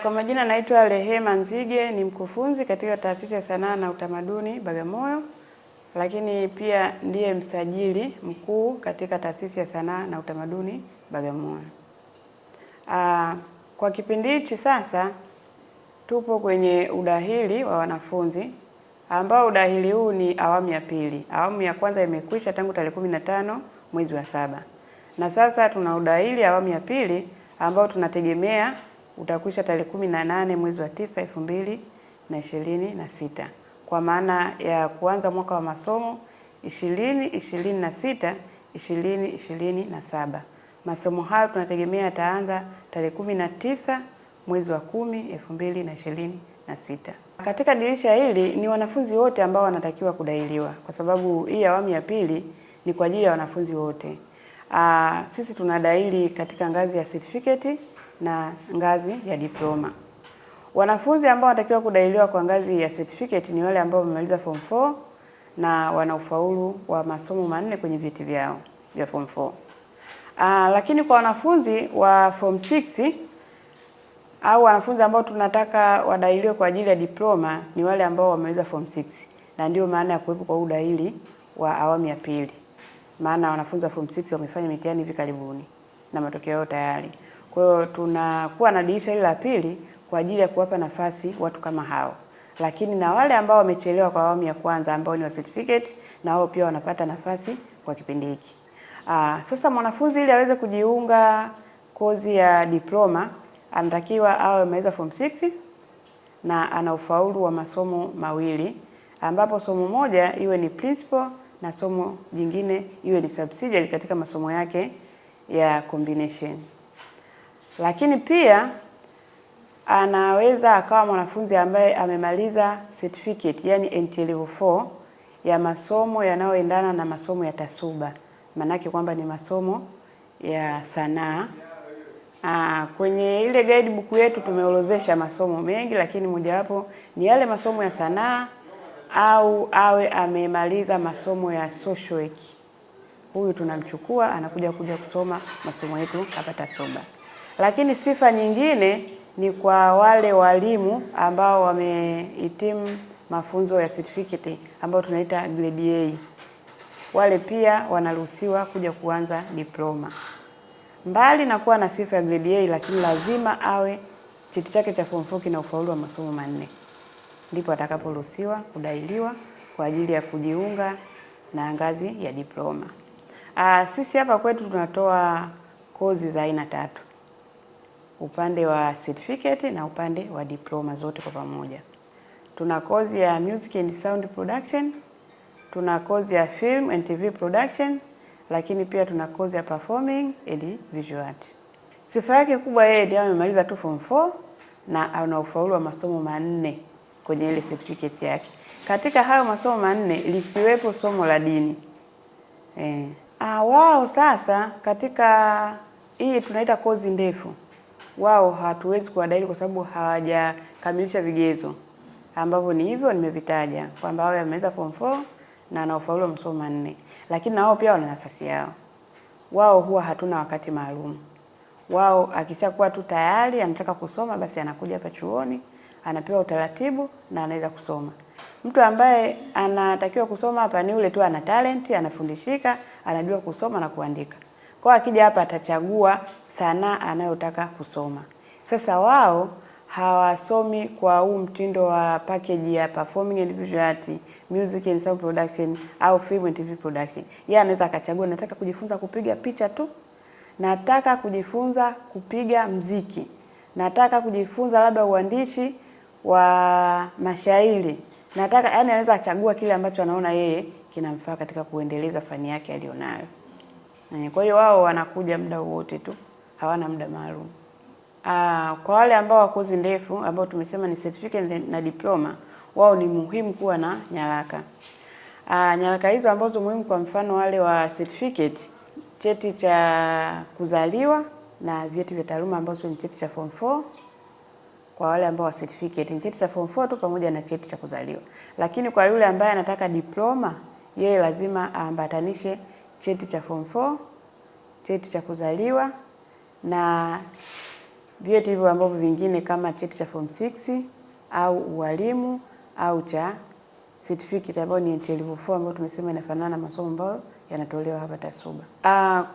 Kwa majina naitwa Rehema Nzige, ni mkufunzi katika Taasisi ya Sanaa na Utamaduni Bagamoyo, lakini pia ndiye msajili mkuu katika Taasisi ya Sanaa na Utamaduni Bagamoyo. Kwa kipindi hichi sasa tupo kwenye udahili wa wanafunzi ambao udahili huu ni awamu ya pili. Awamu ya kwanza imekwisha tangu tarehe 15 mwezi wa 7. Na sasa tuna udahili awamu ya pili ambao tunategemea utakwisha tarehe 18 mwezi wa 9 2026. Kwa maana ya kuanza mwaka wa masomo 2026 2027. Masomo hayo tunategemea yataanza tarehe 19 mwezi wa 10 2026. Katika dirisha hili ni wanafunzi wote ambao wanatakiwa kudahiliwa, kwa sababu hii awamu ya pili ni kwa ajili ya wanafunzi wote. Sisi tunadahili katika ngazi ya certificate na ngazi ya diploma. Wanafunzi ambao wanatakiwa kudahiliwa kwa ngazi ya certificate ni wale ambao wamemaliza form 4 na wana ufaulu wa masomo manne kwenye vyeti vyao vya form 4. Lakini kwa wanafunzi wa form 6 au wanafunzi ambao tunataka wadahiliwe kwa ajili ya diploma ni wale ambao wamemaliza form 6, na ndio maana ya kuwepo kwa udahili wa awamu ya pili. Maana wanafunzi wa form 6 wamefanya mitihani hivi karibuni na matokeo yao tayari. Kwa hiyo tunakuwa na dirisha hili la pili kwa ajili ya kuwapa nafasi watu kama hao. Lakini na wale ambao wamechelewa kwa awamu ya kwanza ambao ni wa certificate, na wao pia wanapata nafasi kwa kipindi hiki. Sasa mwanafunzi ili aweze kujiunga kozi ya diploma anatakiwa awe amemaliza form 6 na ana ufaulu wa masomo mawili, ambapo somo moja iwe ni principal na somo jingine iwe ni subsidiary katika masomo yake ya combination. Lakini pia anaweza akawa mwanafunzi ambaye amemaliza certificate, yani NTA level 4 ya masomo yanayoendana na masomo ya TASUBA. Maanake kwamba ni masomo ya sanaa. Kwenye ile guidebook yetu tumeorodhesha masomo mengi, lakini mojawapo ni yale masomo ya sanaa au awe amemaliza masomo ya social work. Huyu tunamchukua anakuja kusoma masomo yetu hapa TASUBA. Lakini sifa nyingine ni kwa wale walimu ambao wamehitimu mafunzo ya certificate ambao tunaita grade A. Wale pia wanaruhusiwa kuja kuanza diploma. Mbali na kuwa na sifa ya grade A, lakini lazima awe cheti chake cha form 4 kina ufaulu wa masomo manne. Ndipo atakaporuhusiwa kudahiliwa kwa ajili ya kujiunga na ngazi ya diploma. Sisi hapa kwetu tunatoa kozi za aina 3. Upande wa certificate na upande wa diploma zote kwa pamoja. Tuna kozi ya music and sound production, tuna kozi ya film and TV production, lakini pia tuna kozi ya performing and visual art. Sifa yake kubwa, yeye ndiye amemaliza tu form 4 na ana ufaulu wa masomo manne kwenye ile certificate yake. Katika hayo masomo manne lisiwepo somo la dini. Wao sasa katika hii tunaita kozi ndefu, wao hatuwezi kuwadahili kwa sababu hawajakamilisha vigezo ambavyo ni hivyo nimevitaja, kwamba wao wameweza form 4 na ana ufaulu wa masomo manne. Lakini na wao pia wana nafasi yao. Wao huwa hatuna wakati maalum. Wao akishakuwa tu tayari anataka kusoma, basi anakuja hapa chuoni, anapewa utaratibu na anaweza kusoma. Mtu ambaye anatakiwa kusoma hapa ni yule tu ana talent, anafundishika, anajua kusoma na kuandika. Kwa akija hapa atachagua sanaa anayotaka kusoma. Sasa wao hawasomi kwa huu mtindo wa package ya performing and visual art, music and sound production au film and TV production. Yeye anaweza akachagua, nataka kujifunza kupiga picha tu, nataka kujifunza kupiga mziki, nataka kujifunza labda uandishi wa mashairi, nataka, yani anaweza achagua kile ambacho anaona yeye kinamfaa katika kuendeleza fani yake alionayo. Kwa hiyo wao wanakuja muda wote tu, hawana muda maalum. Kwa wale ambao wa kozi ndefu ambao tumesema ni certificate na diploma, wao ni muhimu kuwa na nyaraka. Nyaraka hizo ambazo muhimu, kwa mfano wale wa certificate, cheti cha kuzaliwa na vyeti vya taaluma ambazo ni cheti cha form 4. Kwa wale ambao wa certificate ni cheti cha form 4 tu pamoja na cheti cha kuzaliwa. Lakini kwa yule ambaye anataka diploma, yeye lazima aambatanishe cheti cha form 4, cheti cha kuzaliwa na vyeti hivyo ambavyo vingine kama cheti cha form 6 au ualimu au cha certificate ambayo ni level 4 ambayo tumesema inafanana na masomo ambayo yanatolewa hapa TASUBA.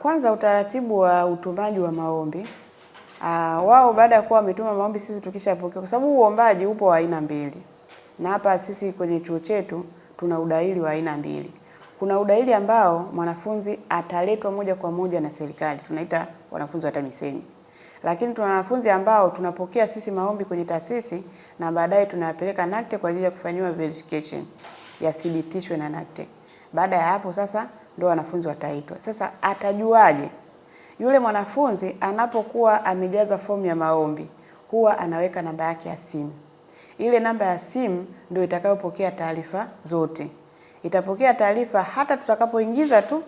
Kwanza utaratibu wa utumaji wa maombi. Wao baada ya kuwa wametuma maombi, sisi tukishapokea, kwa sababu uombaji upo wa aina mbili. Na hapa sisi kwenye chuo chetu tuna udahili wa aina mbili. Kuna udahili ambao mwanafunzi ataletwa moja kwa moja na serikali, tunaita wanafunzi wa TAMISEMI. Lakini tuna wanafunzi ambao tunapokea sisi maombi kwenye taasisi na baadaye tunayapeleka NACTE kwa ajili ya kufanyiwa verification, yathibitishwe na NACTE. Baada ya hapo sasa ndio wanafunzi wataitwa. Sasa atajuaje? Yule mwanafunzi anapokuwa amejaza fomu ya maombi huwa anaweka namba yake ya simu. Ile namba ya simu ndio itakayopokea taarifa zote. Itapokea taarifa hata tutakapoingiza tu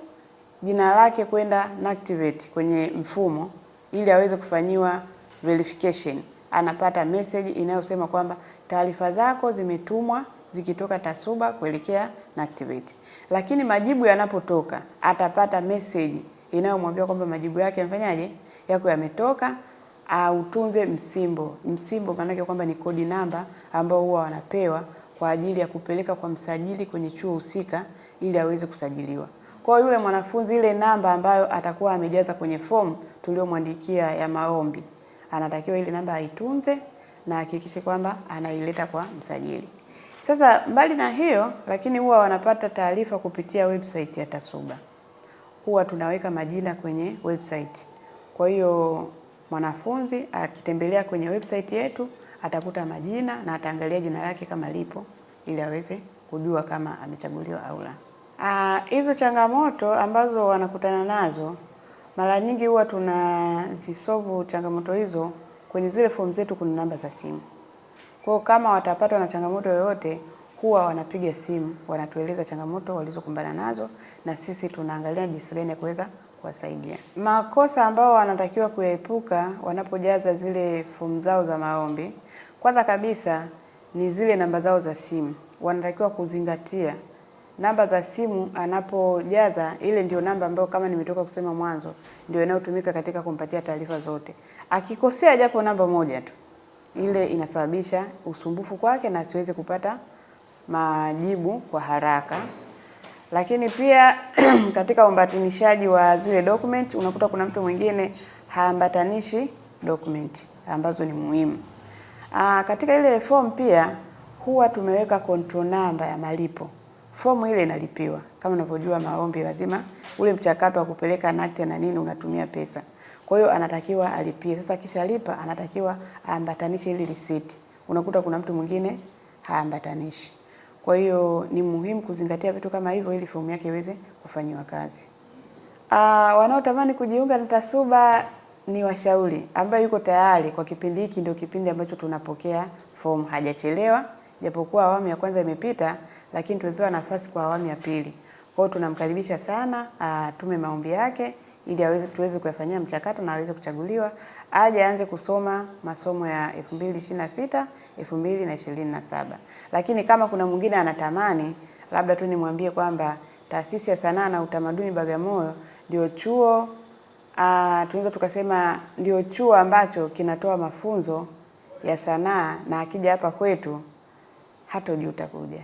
jina lake kwenda NACTIVATE kwenye mfumo ili aweze kufanyiwa verification. Anapata message inayosema kwamba taarifa zako zimetumwa zikitoka TASUBA kuelekea NACTIVATE. Lakini majibu yanapotoka atapata message inayomwambia kwamba majibu yake yamefanyaje? Yako yametoka, utunze msimbo. Msimbo maana yake kwamba ni kodi namba ambao huwa wanapewa kwa ajili ya kupeleka kwa msajili kwenye chuo husika ili aweze kusajiliwa. Kwa yule mwanafunzi, ile namba ambayo atakuwa amejaza kwenye fomu tuliyomwandikia ya maombi, anatakiwa ile namba aitunze na hakikishe kwamba anaileta kwa msajili. Sasa mbali na hiyo, lakini huwa wanapata taarifa kupitia website ya TASUBA. Huwa tunaweka majina kwenye website. Kwa hiyo mwanafunzi akitembelea kwenye website yetu atakuta majina na ataangalia jina lake kama lipo ili aweze kujua kama amechaguliwa au la. Hizo changamoto ambazo wanakutana nazo mara nyingi huwa tunazisolve changamoto hizo kwenye zile fomu zetu, kuna namba za simu. Kwa kama watapatwa na changamoto yoyote huwa wanapiga simu, wanatueleza changamoto walizokumbana nazo na sisi tunaangalia jinsi gani ya kuweza kuwasaidia. Makosa ambao wanatakiwa kuyaepuka wanapojaza zile fomu zao za maombi, kwanza kabisa ni zile namba zao za simu. Wanatakiwa kuzingatia namba za simu anapojaza, ile ndio namba ambayo kama nimetoka kusema mwanzo ndio inayotumika katika kumpatia taarifa zote. Akikosea japo namba moja tu, ile inasababisha usumbufu kwake na asiweze kupata majibu kwa haraka. Lakini pia katika uambatanishaji wa zile document unakuta kuna mtu mwingine haambatanishi document ambazo ni muhimu. Katika ile form pia huwa tumeweka control number ya malipo. Fomu ile inalipiwa. Kama unavyojua maombi lazima ule mchakato wa kupeleka NACTE na nini unatumia pesa. Kwa hiyo anatakiwa alipie. Sasa kisha lipa anatakiwa aambatanishe ile receipt. Unakuta kuna mtu mwingine haambatanishi. Kwa hiyo ni muhimu kuzingatia vitu kama hivyo ili fomu yake iweze kufanywa kazi. Wanaotamani kujiunga na TASUBA ni washauri ambaye yuko tayari kwa kipindi hiki, ndio kipindi ambacho tunapokea fomu, hajachelewa. Japokuwa awamu ya kwanza imepita, lakini tumepewa nafasi kwa awamu ya pili. Kwa hiyo tunamkaribisha sana atume maombi yake ili tuweze kuyafanyia mchakato na aweze kuchaguliwa, aje aanze kusoma masomo ya 2026 2027. Lakini kama kuna mwingine anatamani, labda tu nimwambie kwamba Taasisi ya Sanaa na Utamaduni Bagamoyo ndio chuo tunaweza tukasema ndio chuo ambacho kinatoa mafunzo ya sanaa, na akija hapa kwetu hatojuta kuja.